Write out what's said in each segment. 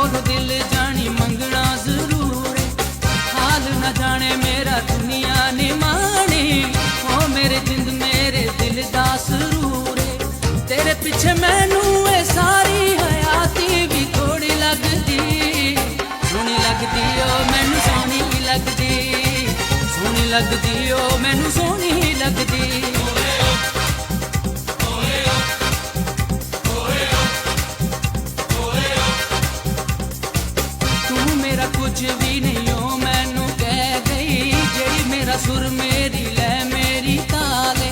कोलो दिल जानी मंगना जरूर है। हाल न जाने मेरा दुनिया ने माने, ओ मेरे जिंद मेरे दिल दा सुरूर है। तेरे पिछे मैनू ए सारी हयाती भी थोड़ी लगदी, सोहनी लगदी ओ मैनू सोहनी लगदी, सोहनी लगदी ओ मैनू सोहनी लगदी। कुछ भी नहीं हो मैनू कह गई, जेड़ी मेरा सुर मेरी लै मेरी ताले।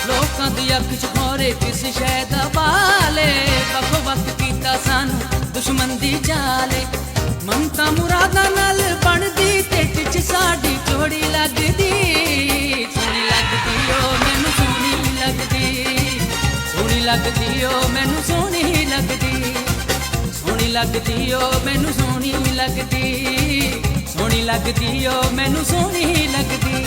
लोकां दी अख च खोरे किस शै दा बाले, वक्खो वक्त कीता सानू दुश्मन दी चाले। मनता मुरादा नाल बनदी ते च साडी जोड़ी लगदी, सोहनी लगदी ओ मैनू सोहनी लगदी, सोहनी लगदी ओ मैनू सोहनी लगदी, सोहनी लगदी ओ मैनू सोहनी लगदी, सोहनी लगदी ओ मैनू सोहनी लगदी।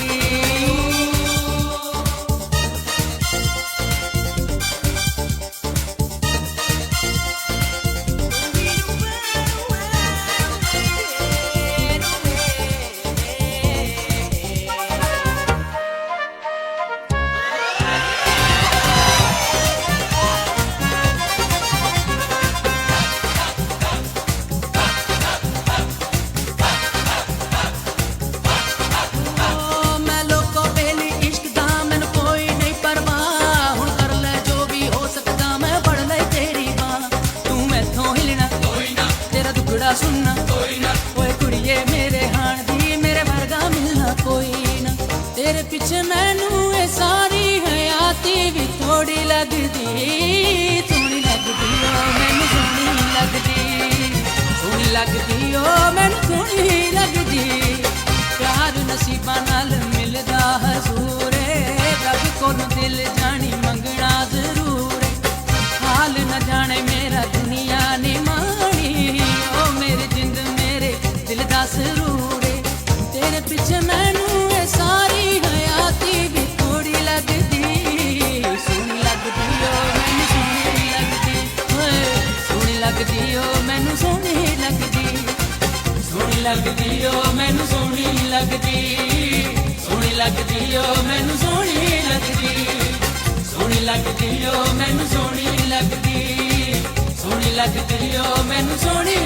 सुनना ओए कुड़िए मेरे हाण दी मेरे वर्गा मिलना कोई ना। तेरे पिछे मैनू ए सारी हयाती भी थोड़ी लगदी, सोहनी लगदी ओ मैनू सोहनी लगदी, सोहनी लगदी ओ मैनू सोहनी लगदी। प्यार नसीबा नाल मिलदा हजूर है, रब कोलों दिल जानी मंगना जरूर है। हाल न जाने मेरा दुनिया ने मानी, ओ मेरे जिंद मेरे दिल दा सुरूर है। तेरे पिछे मैनू ए सारी हयाती भी थोड़ी लगदी, सोहनी लगदी ओ मैनू सोहनी लगदी, सोहनी लगदी ओ मैनू सोहनी लगदी, सोहनी लगदी ओ मैनू सोहनी लगदी, सोहनी लगदी ओ मैनू सोहनी लगदी, सोहनी लगदी ओ मैनू सोहनी लगदी, सोहनी लगदी ओ मैनू सोहनी